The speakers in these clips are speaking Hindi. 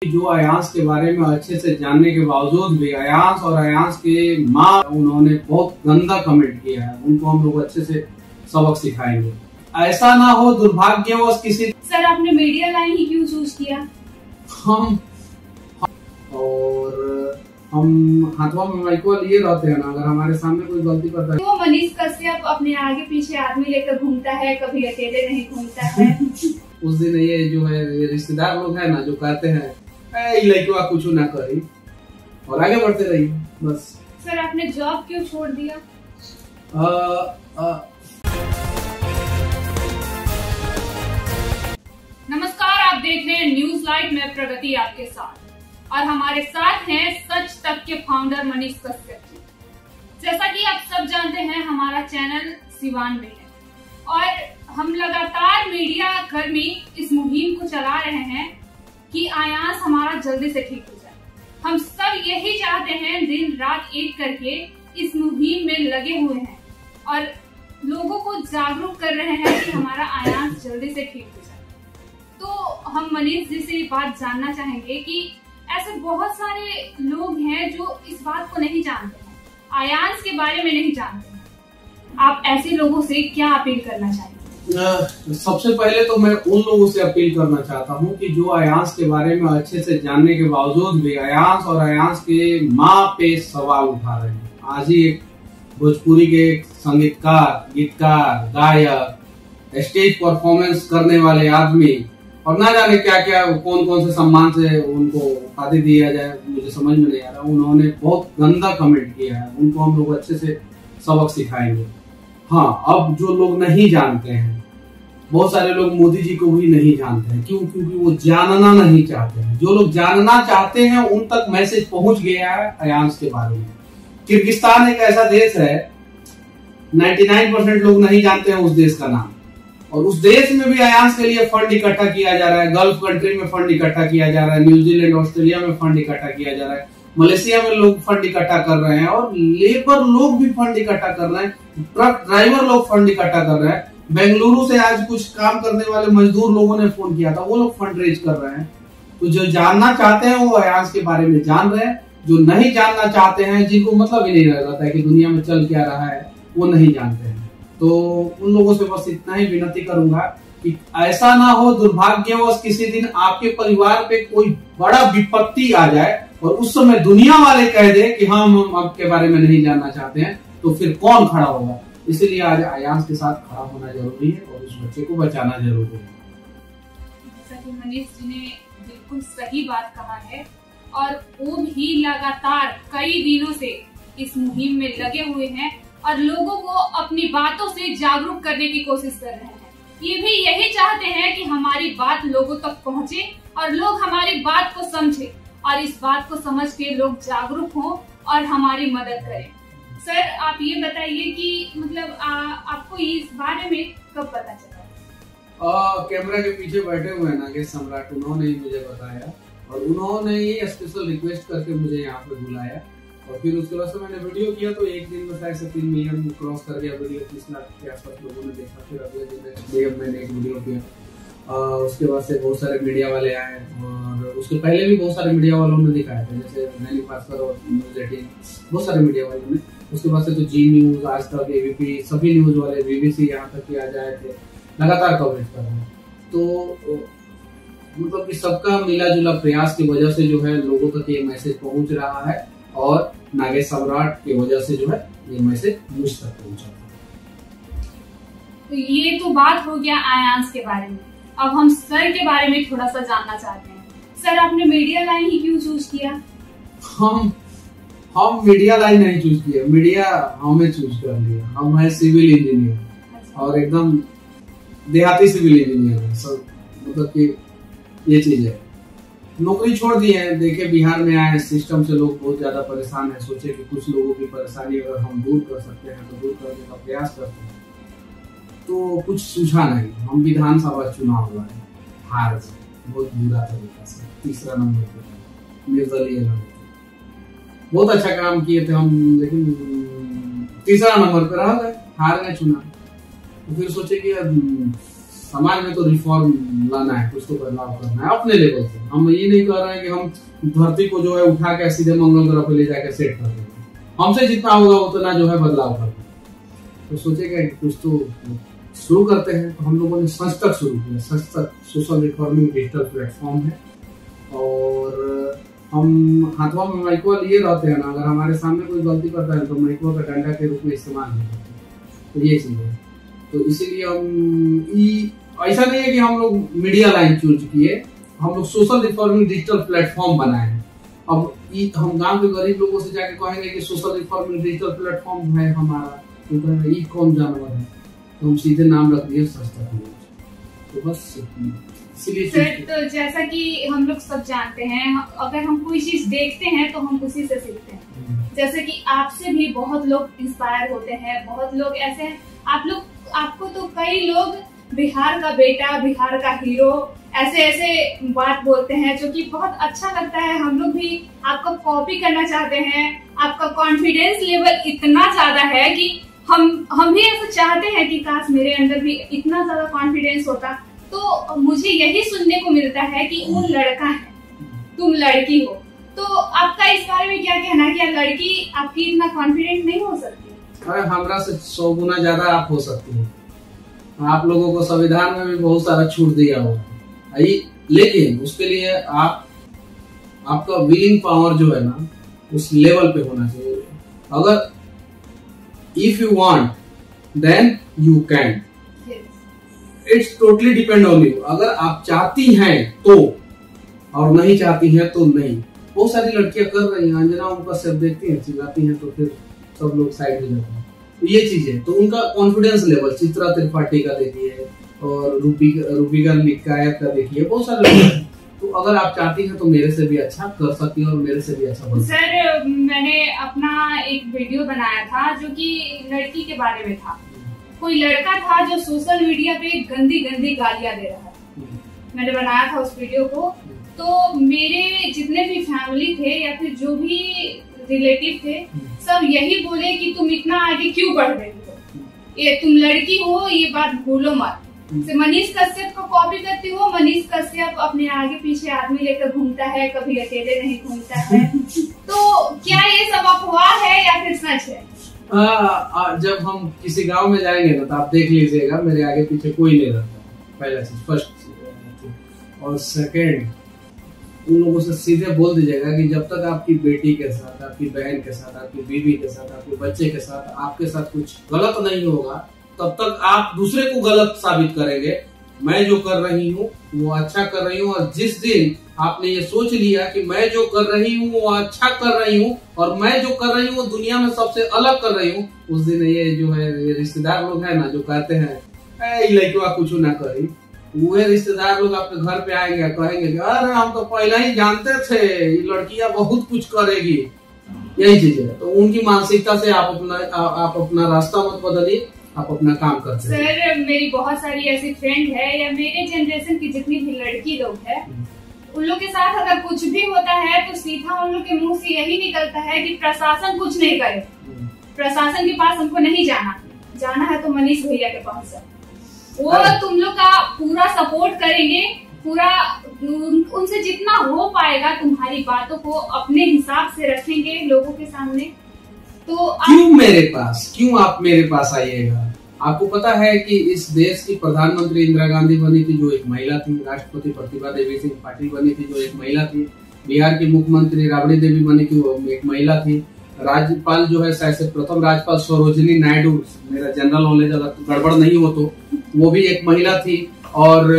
जो अयांश के बारे में अच्छे से जानने के बावजूद भी अयांश और अयांश के माँ उन्होंने बहुत गंदा कमेंट किया है। उनको हम लोग अच्छे से सबक सिखाएंगे। ऐसा ना हो दुर्भाग्यवश किसी। सर आपने मीडिया लाइन ही क्यों चूज किया? हम हाथों में माइको लिए रहते हैं ना, अगर हमारे सामने कोई गलती करता है तो मनीष कश्यप अपने आगे पीछे आदमी लेकर घूमता है, कभी अकेले नहीं घूमता है। उस दिन ये जो है ये रिश्तेदार लोग है ना जो कहते हैं लड़कियों कुछ ना करी और आगे बढ़ते रहिए बस। सर आपने जॉब क्यों छोड़ दिया? नमस्कार, आप देख रहे हैं न्यूज लाइव में प्रगति आपके साथ और हमारे साथ हैं सच तक के फाउंडर मनीष कश्यप जी। जैसा कि आप सब जानते हैं हमारा चैनल सिवान में है और हम लगातार मीडिया कर्मी इस मुहिम को चला रहे हैं कि अयांश हमारा जल्दी से ठीक हो जाए। हम सब यही चाहते हैं, दिन रात एक करके इस मुहिम में लगे हुए हैं और लोगों को जागरूक कर रहे हैं कि हमारा अयांश जल्दी से ठीक हो जाए। तो हम मनीष जी से ये बात जानना चाहेंगे कि ऐसे बहुत सारे लोग हैं जो इस बात को नहीं जानते हैं, अयांश के बारे में नहीं जानते हैं। आप ऐसे लोगों से क्या अपील करना चाहेंगे? सबसे पहले तो मैं उन लोगों से अपील करना चाहता हूँ कि जो अयांश के बारे में अच्छे से जानने के बावजूद भी अयांश और अयांश के माँ पे सवाल उठा रहे हैं। आज ही एक भोजपुरी के संगीतकार, गीतकार, गायक, स्टेज परफॉर्मेंस करने वाले आदमी और ना जाने क्या क्या कौन कौन से सम्मान से उनको उपाधि दिया जाए, मुझे समझ में नहीं आ रहा। उन्होंने बहुत गंदा कमेंट किया है। उनको हम लोग अच्छे से सबक सिखाएंगे। हाँ, अब जो लोग नहीं जानते हैं, बहुत सारे लोग मोदी जी को भी नहीं जानते हैं। क्यों? क्योंकि वो जानना नहीं चाहते हैं। जो लोग जानना चाहते हैं उन तक मैसेज पहुंच गया है अयांश के बारे में। किर्गिस्तान एक ऐसा देश है, 99% लोग नहीं जानते हैं उस देश का नाम, और उस देश में भी अयांश के लिए फंड इकट्ठा किया जा रहा है। गल्फ कंट्री में फंड इकट्ठा किया जा रहा है, न्यूजीलैंड, ऑस्ट्रेलिया में फंड इकट्ठा किया जा रहा है, मलेशिया में लोग फंड इकट्ठा कर रहे हैं और लेबर लोग भी फंड इकट्ठा कर रहे हैं, ट्रक ड्राइवर लोग फंड इकट्ठा कर रहे हैं। बेंगलुरु से आज कुछ काम करने वाले मजदूर लोगों ने फोन किया था, वो लोग फंड रेज कर रहे हैं। तो जो जानना चाहते हैं वो अयांश के बारे में जान रहे हैं, जो नहीं जानना चाहते हैं, जिनको मतलब ही नहीं रहता है कि दुनिया में चल क्या रहा है, वो नहीं जानते हैं। तो उन लोगों से बस इतना ही विनती करूंगा कि ऐसा ना हो दुर्भाग्यवश किसी दिन आपके परिवार पे कोई बड़ा विपत्ति आ जाए और उस समय दुनिया वाले कह दे कि हम आपके बारे में नहीं जानना चाहते हैं, तो फिर कौन खड़ा होगा? इसलिए आज अयांश के साथ खड़ा होना जरूरी है और उस बच्चे को बचाना जरूरी है। जैसा कि मनीष जी ने बिल्कुल सही बात कहा है और वो भी लगातार कई दिनों से इस मुहिम में लगे हुए हैं और लोगों को अपनी बातों से जागरूक करने की कोशिश कर रहे हैं। ये भी यही चाहते हैं कि हमारी बात लोगों तक पहुंचे और लोग हमारी बात को समझे और इस बात को समझ के लोग जागरूक हों और हमारी मदद करें। सर आप ये बताइए कि मतलब आपको इस बारे में कब पता चला? कैमरा के पीछे बैठे हुए हैं नागेश सम्राट, उन्होंने ही मुझे बताया और उन्होंने ही स्पेशल रिक्वेस्ट करके मुझे यहाँ पे बुलाया और फिर उसके बाद से मैंने वीडियो किया तो एक दिन में शायद 3 मिलियन क्रॉस कर गया वीडियो। 30 लाख के आसपास लोगों ने देखा। फिर अगले दिन मैंने एक वीडियो किया। उसके बाद से बहुत सारे मीडिया वाले आए और उसके पहले भी बहुत सारे मीडिया वालों ने दिखाया था, जैसे दैनिक भास्कर और न्यूज 18, बहुत सारे मीडिया वालों ने। उसके बाद से तो जी न्यूज, आज तक, एबीपी, सभी न्यूज वाले, बीबीसी यहाँ तक कि आ जाए थे, लगातार कवरेज कर रहे हैं। तो मतलब कि सबका मिला जुला प्रयास की वजह से जो है लोगों तक ये मैसेज पहुंच रहा है और नागेश सम्राट की वजह से जो है ये मैसेज मुझ तक पहुंचा। तो ये तो बात हो गया अयांश के बारे में। अब हम सर के बारे में थोड़ा सा जानना चाहते हैं। सर आपने मीडिया लाइन ही क्यों चूज किया? हम मीडिया लाइन नहीं चूज किया, मीडिया हमें चूज कर लिया। हम है सिविल इंजीनियर और एकदम देहाती सिविल इंजीनियर है सब, मतलब कि ये चीज है। नौकरी छोड़ दी है। देखे बिहार में आए, सिस्टम से लोग बहुत ज्यादा परेशान है। सोचे कि कुछ लोगों की परेशानी अगर हम दूर कर सकते हैं तो दूर करने का प्रयास करते हैं, तो कुछ सूझा नहीं। हम विधानसभा चुनाव हुआ है, हार गए बहुत बुरा तरीका से, 3रा नंबर पे निर्दलीय लड़े थे। बहुत अच्छा काम किए थे हम, लेकिन 3रा नंबर पे रह गए, हार गए चुनाव। तो फिर सोचे कि समाज में तो रिफॉर्म लाना है, कुछ तो बदलाव करना है अपने लेवल से। हम ये नहीं कह रहे हैं कि हम धरती को जो है उठा के सीधे मंगल ग्रह पे ले जाके सेट कर देंगे। हमसे जितना होगा उतना जो है बदलाव करना। तो सोचेगा कुछ तो शुरू करते हैं। तो हम लोगों ने सच तक शुरू किया। सच तक सोशल रिफॉर्मिंग डिजिटल प्लेटफॉर्म है और हम हाथों में माइक्रो लिए रहते हैं ना, अगर हमारे सामने कोई गलती करता है तो माइक्रो का डंडा के रूप में इस्तेमाल नहीं करते। तो ये चीज है। तो इसीलिए हम ऐसा नहीं है कि हम लोग मीडिया लाइन चूज किए, हम लोग सोशल रिफॉर्मिंग डिजिटल प्लेटफॉर्म बनाए हैं। अब हम गांव के गरीब लोगों से जाके कहेंगे कि सोशल रिफॉर्मिंग डिजिटल प्लेटफॉर्म है हमारा, तो कहेंगे कौन जानवर है, तो हम सीधे नाम रख दिए सस्ता। तो बस सर, तो जैसा कि हम लोग सब जानते हैं, अगर हम कोई चीज देखते हैं तो हम उसी से सीखते हैं। जैसे कि आपसे भी बहुत लोग इंस्पायर होते हैं, बहुत लोग ऐसे हैं। आपको तो कई लोग बिहार का बेटा, बिहार का हीरो ऐसे ऐसे बात बोलते हैं जो कि बहुत अच्छा लगता है। हम लोग भी आपका कॉपी करना चाहते हैं। आपका कॉन्फिडेंस लेवल इतना ज्यादा है कि हम भी ऐसा चाहते हैं कि काश मेरे अंदर भी इतना ज्यादा कॉन्फिडेंस होता। तो मुझे यही सुनने को मिलता है कि वो लड़का है, तुम लड़की हो। तो आपका इस बारे में क्या कहना है कि लड़की आपकी इतना कॉन्फिडेंट नहीं हो सकती? अरे हमरा से 100 गुना ज्यादा आप हो सकती हैं। आप लोगों को संविधान में भी बहुत सारा छूट दिया हुआ है, लेकिन उसके लिए आपका विलिंग पावर जो है ना उस लेवल पे होना चाहिए। अगर if you want then you can, it's totally depend on you. अगर आप चाहती हैं तो, और नहीं चाहती हैं तो नहीं। बहुत सारी लड़कियां कर रही हैं, अंजना उनका सब देखती हैं, चिल्लाती हैं, तो फिर सब लोग साइड हो जाते हैं। तो ये चीज है। तो उनका कॉन्फिडेंस लेवल चित्रा त्रिपाठी का देखिए और रूपिका लिकायत का देखिए, बहुत सारे लोग। तो अगर आप चाहती हैं तो मेरे से भी अच्छा कर सकती हैं और मेरे से भी अच्छा बन सकती हैं। सर, मैंने अपना एक वीडियो बनाया था जो कि लड़की के बारे में था। कोई लड़का था जो सोशल मीडिया पे गंदी गंदी गालियां दे रहा है। मैंने बनाया था उस वीडियो को। तो मेरे जितने भी फैमिली थे या फिर जो भी रिलेटिव थे, सब यही बोले कि तुम इतना आगे क्यों बढ़ रही हो, ये तुम लड़की हो, ये बात भूलो मत। मनीष कश्यप को कॉपी करती हो। मनीष कश्यप अपने आगे पीछे आदमी लेकर घूमता है, कभी अकेले नहीं घूमता है। तो क्या ये सब अफवाह है या फिर सच है? जब हम किसी गांव में जाएंगे ना तो आप देख लीजिएगा मेरे आगे पीछे कोई नहीं रहता। पहला चीज, फर्स्ट चीज। और सेकेंड, उन लोगों से सीधे बोल दीजिएगा कि जब तक आपकी बेटी के साथ, आपकी बहन के साथ, आपकी बीवी के साथ, आपके बच्चे के साथ, आपके साथ कुछ गलत नहीं होगा, तब तक आप दूसरे को गलत साबित करेंगे। मैं जो कर रही हूँ वो अच्छा कर रही हूँ, और जिस दिन आपने ये सोच लिया कि मैं जो कर रही हूँ वो अच्छा कर रही हूँ और मैं जो कर रही हूँ वो दुनिया में सबसे अलग कर रही हूँ, उस दिन ये जो है ये रिश्तेदार लोग है ना जो कहते हैं लड़कियां कुछ ना करी, वो रिश्तेदार लोग आपके घर पे आएंगे, कहेंगे कि अरे हम तो पहले ही जानते थे ये लड़कियां बहुत कुछ करेगी। यही चीज है। तो उनकी मानसिकता से आप अपना रास्ता मत बदलिए, आप अपना काम करते हैं। सर, मेरी बहुत सारी ऐसी फ्रेंड है या मेरे जनरेशन की जितनी भी लड़की लोग है, उन लोग के साथ अगर कुछ भी होता है तो सीधा उन लोग के मुंह से यही निकलता है कि प्रशासन कुछ नहीं करे, प्रशासन के पास हमको नहीं जाना है तो मनीष भैया के पास जाओ, वो तुम लोग का पूरा सपोर्ट करेंगे, पूरा उनसे जितना हो पाएगा तुम्हारी बातों को अपने हिसाब से रखेंगे लोगों के सामने। तो क्यों आप मेरे पास आइएगा? आपको पता है कि इस देश की प्रधानमंत्री इंदिरा गांधी बनी थी जो एक महिला थी, राष्ट्रपति प्रतिभा देवी सिंह पाटिल बनी थी जो एक महिला थी, बिहार की मुख्यमंत्री राबड़ी देवी बनी थी वो एक महिला थी, राज्यपाल जो है शायद प्रथम राज्यपाल सरोजिनी नायडू, मेरा जनरल नॉलेज अगर गड़बड़ नहीं हो तो वो भी एक महिला थी, और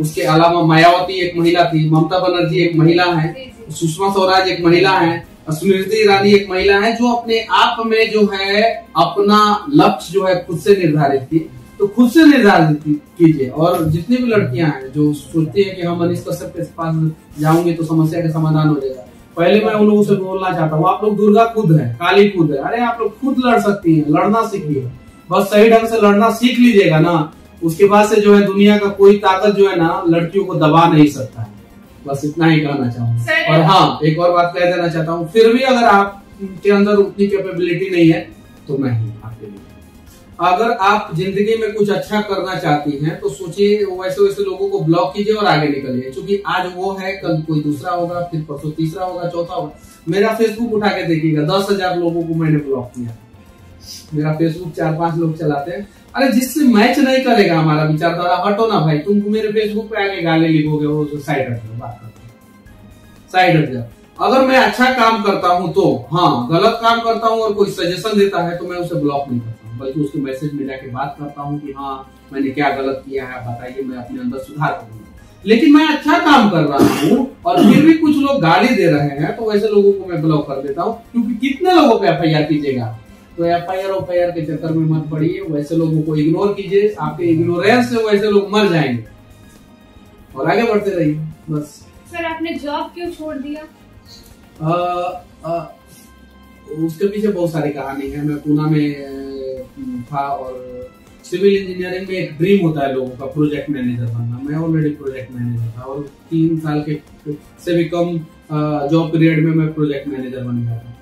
उसके अलावा मायावती एक महिला थी, ममता बनर्जी एक महिला है, सुषमा स्वराज एक महिला है, स्मृति ईरानी एक महिला है, जो अपने आप में जो है अपना लक्ष्य जो है खुद से निर्धारित की। तो खुद से निर्धारित कीजिए। और जितनी भी लड़कियां हैं जो सोचती है कि हम मनीष कश्यप के पास जाऊंगे तो समस्या का समाधान हो जाएगा, पहले मैं उन लोगों से बोलना चाहता हूँ, आप लोग दुर्गा खुद है, काली खुद है, अरे आप लोग खुद लड़ सकती हैं, लड़ना सीखिए। बस सही ढंग से लड़ना सीख लीजिएगा ना, उसके बाद से जो है दुनिया का कोई ताकत जो है ना लड़कियों को दबा नहीं सकता है। बस इतना ही कहना चाहूंगा। और हाँ, एक और बात कह देना चाहता हूँ, फिर भी अगर आपके अंदर उतनी कैपेबिलिटी नहीं है तो मैं हूँ आपके लिए। अगर आप जिंदगी में कुछ अच्छा करना चाहती हैं तो सोचिए वैसे वैसे लोगों को ब्लॉक कीजिए और आगे निकलिए, क्योंकि आज वो है कल कोई दूसरा होगा, फिर परसों तीसरा होगा, चौथा होगा। मेरा फेसबुक उठा के देखिएगा, 10,000 लोगों को मैंने ब्लॉक किया। मेरा फेसबुक 4-5 लोग चलाते हैं। अरे जिससे मैच नहीं करेगा हमारा विचारधारा, हटो ना भाई। तुम मेरे फेसबुक पे आके गाली लिखोगे, वो साइड हट जाओ, बात करते साइड हट जाओ। अगर मैं अच्छा काम करता हूं तो हाँ, गलत काम करता हूं और कोई सजेशन देता है तो मैं उसे ब्लॉक नहीं करता हूं, बल्कि उसके मैसेज में जाके बात करता हूं कि हाँ मैंने क्या गलत किया है बताइए, मैं अपने अंदर सुधार करूंगा। लेकिन मैं अच्छा काम कर रहा हूं और फिर भी कुछ लोग गाली दे रहे हैं तो वैसे लोगों को मैं ब्लॉक कर देता हूं, क्योंकि कितने लोगों पे FIR कीजिएगा। तो FIR के चक्कर में मत पड़िए, वैसे लोगों को इग्नोर कीजिए। आपके इग्नोरेंस से वैसे लोग मर जाएंगे और आगे बढ़ते रहिए बस। सर आपने जॉब क्यों छोड़ दिया? उसके पीछे बहुत सारी कहानी है। मैं पूना में था और सिविल इंजीनियरिंग में एक ड्रीम होता है लोगों का, प्रोजेक्ट मैनेजर बनना। मैं ऑलरेडी प्रोजेक्ट मैनेजर था और 3 साल के से भी कम जॉब पीरियड में मैं प्रोजेक्ट मैनेजर बन गया था।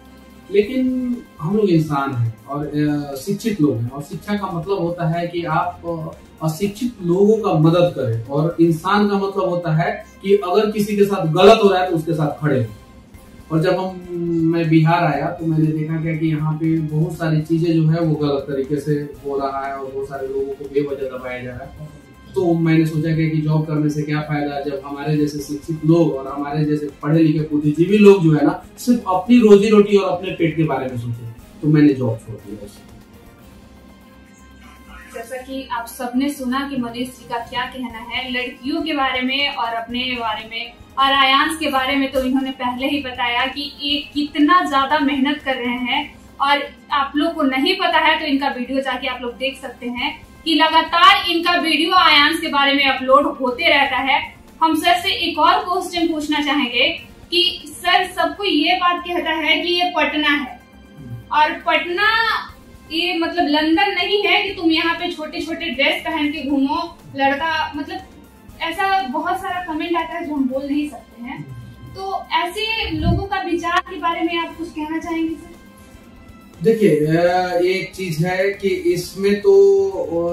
लेकिन हम लोग इंसान हैं और शिक्षित लोग हैं, और शिक्षा का मतलब होता है कि आप अशिक्षित लोगों का मदद करें, और इंसान का मतलब होता है कि अगर किसी के साथ गलत हो रहा है तो उसके साथ खड़े हो। और जब मैं बिहार आया तो मैंने देखा क्या कि यहाँ पे बहुत सारी चीजें जो है वो गलत तरीके से हो रहा है और बहुत सारे लोगों को बेवजह दबाया जा रहा है। तो मैंने सोचा कि जॉब करने से क्या फायदा, जब हमारे जैसे शिक्षित लोग और हमारे जैसे पढ़े लिखे बुद्धिजीवी लोग जो है ना सिर्फ अपनी रोजी रोटी और अपने पेट के बारे में सोचे। तो मैंने जॉब छोड़ दिया। जैसा कि आप सबने सुना कि मनीष जी का क्या कहना है लड़कियों के बारे में और अपने बारे में और आयांश के बारे में। तो इन्होंने पहले ही बताया कि ये कितना ज्यादा मेहनत कर रहे हैं, और आप लोग को नहीं पता है तो इनका वीडियो जाके आप लोग देख सकते हैं कि लगातार इनका वीडियो आयांश के बारे में अपलोड होते रहता है। हम सर से एक और क्वेश्चन पूछना चाहेंगे कि सर सबको ये बात कहता है कि ये पटना है, और पटना ये मतलब लंदन नहीं है कि तुम यहाँ पे छोटे छोटे ड्रेस पहन के घूमो लड़का, मतलब ऐसा बहुत सारा कमेंट आता है जो हम बोल नहीं सकते हैं। तो ऐसे लोगों का विचार के बारे में आप कुछ कहना चाहेंगे सर? देखिए, एक चीज है कि इसमें तो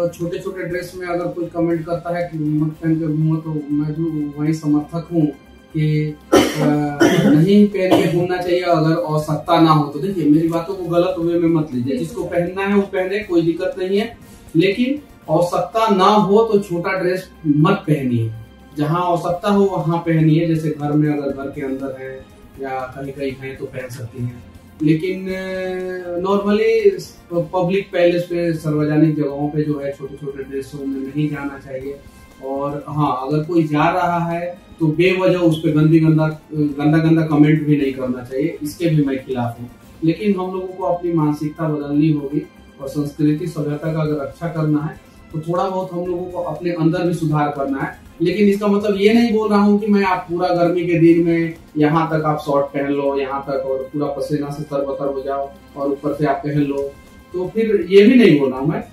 छोटे छोटे ड्रेस में अगर कोई कमेंट करता है कि मत पहन के घूमो, तो मैं भी वही समर्थक हूँ कि नहीं पहन के घूमना चाहिए अगर आवश्यकता ना हो तो। देखिए, मेरी बातों को गलत वे में मत लीजिए, जिसको पहनना है वो पहने, कोई दिक्कत नहीं है। लेकिन आवश्यकता ना हो तो छोटा ड्रेस मत पहनिए, जहाँ आवश्यकता हो वहां पहनिए। जैसे घर में अगर घर के अंदर है या कहीं कहीं है तो पहन सकती हैं, लेकिन नॉर्मली पब्लिक पैलेस पे, सार्वजनिक जगहों पे जो है छोटे छोटे ड्रेसों में नहीं जाना चाहिए। और हाँ, अगर कोई जा रहा है तो बेवजह उस पर गंदा कमेंट भी नहीं करना चाहिए, इसके भी मैं खिलाफ हूँ। लेकिन हम लोगों को अपनी मानसिकता बदलनी होगी और संस्कृति सभ्यता का अगर अच्छा करना है तो थोड़ा बहुत हम लोगों को अपने अंदर भी सुधार करना है। लेकिन इसका मतलब ये नहीं बोल रहा हूँ कि मैं आप पूरा गर्मी के दिन में यहाँ तक आप शॉर्ट पहन लो, यहाँ तक और पूरा पसीना से तरबतर हो जाओ और ऊपर से आप पहन लो, तो फिर ये भी नहीं बोल रहा हूँ मैं।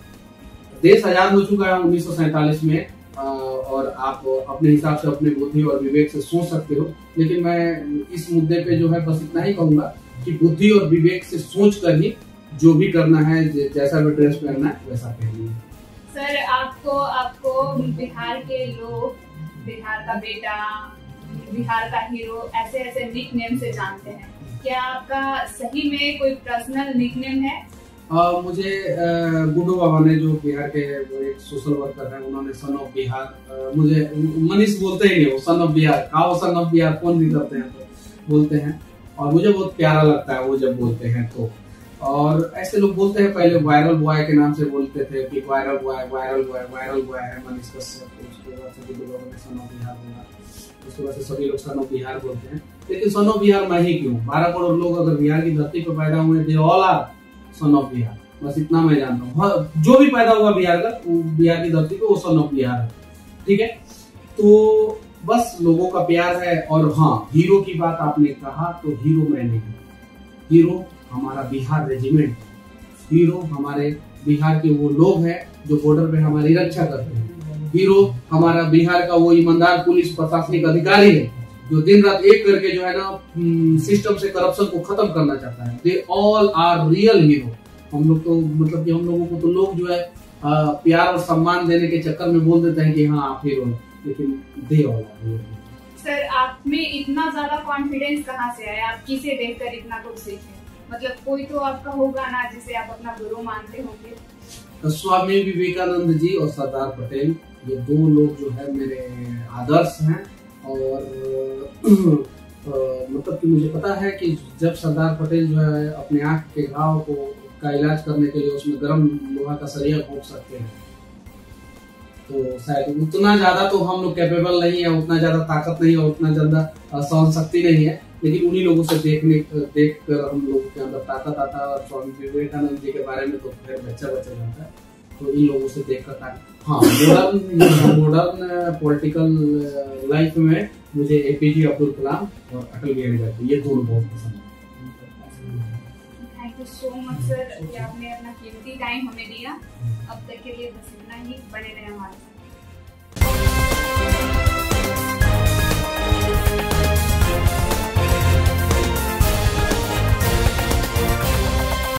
देश आजाद हो चुका है 1947 में, और आप अपने हिसाब से अपने बुद्धि और विवेक से सोच सकते हो। लेकिन मैं इस मुद्दे पे जो है बस इतना ही कहूंगा कि बुद्धि और विवेक से सोच कर ही जो भी करना है, जैसा भी ड्रेस पहनना है वैसा पहनिए। सर आपको बिहार के लोग, बिहार का बेटा, बिहार का हीरो, ऐसे ऐसे निक नेम से जानते हैं। क्या आपका सही में कोई पर्सनल निक नेम है? मुझे गुड्डू बाबा ने, जो बिहार के एक सोशल वर्कर हैं, उन्होंने सन ऑफ बिहार, मुझे मनीष बोलते ही नहीं, वो सन ऑफ बिहार, आओ सन ऑफ बिहार, फोन भी करते हैं तो बोलते हैं, और मुझे बहुत प्यारा लगता है वो जब बोलते हैं तो। और ऐसे लोग बोलते हैं, पहले वायरल बॉय के नाम से बोलते थे कि वायरल बॉय है मनीष कश्यप, उसके बाद से गुड्डू बाबा ने सन ऑफ बिहार बोला, उसके बाद से सभी लोग सन ऑफ बिहार बोलते हैं। लेकिन सन ऑफ बिहार मैं ही क्यों, 12 करोड़ लोग अगर बिहार की धरती पर पैदा हुए, they all are son of Bihar, बस इतना मैं जानता हूँ। जो भी पैदा हुआ बिहार का, बिहार की धरती पे, वो सन ऑफ बिहार है, ठीक है। तो बस लोगों का प्यार है। और हाँ, हीरो की बात आपने कहा, तो हीरो मैं नहीं, हीरो हमारा बिहार रेजिमेंट, हीरो हमारे बिहार के वो लोग हैं जो बॉर्डर पे हमारी रक्षा करते हैं, हीरो हमारा बिहार का वो ईमानदार पुलिस प्रशासनिक अधिकारी है जो दिन रात एक करके जो है ना सिस्टम से करप्शन को खत्म करना चाहता है। They all are real hero. हम लोग तो मतलब कि हम लोगों को तो लोग जो है प्यार और सम्मान देने के चक्कर में बोल देते हैं कि हाँ आप हीरो, लेकिन दे वाला। सर आप में इतना ज्यादा कॉन्फिडेंस कहाँ से आया? आप किसे देखकर इतना कुछ सीखे? मतलब कोई तो आपका होगा ना जिसे आप अपना गुरु मानते होंगे। तो स्वामी विवेकानंद जी और सरदार पटेल, ये दो लोग जो है मेरे आदर्श हैं। और मतलब कि मुझे पता है कि जब सरदार पटेल जो है अपने आंख के घाव का इलाज करने के लिए उसमें गर्म लोहा का सरिया घोंप सकते हैं, तो शायद उतना ज्यादा तो हम लोग कैपेबल नहीं है, उतना ज्यादा ताकत नहीं है, उतना ज्यादा सहन शक्ति नहीं है, लेकिन उन्हीं लोगों से देखकर हम लोगों के अंदर ताकत आता है। और स्वामी विवेकानंद जी के बारे में तो फिर बच्चा जानता है, तो इन लोगों से देखकर ताकत। हाँ, मॉडर्न पॉलिटिकल लाइफ में मुझे एपीजे अब्दुल कलाम और अटल बिहारी वाजपेयी, ये दोनों बहुत पसंद है। Thank you so much sir कि आपने अपना कीमती टाइम हमें दिया। अब तक के लिए बस इतना ही, बने रहे हमारे साथ।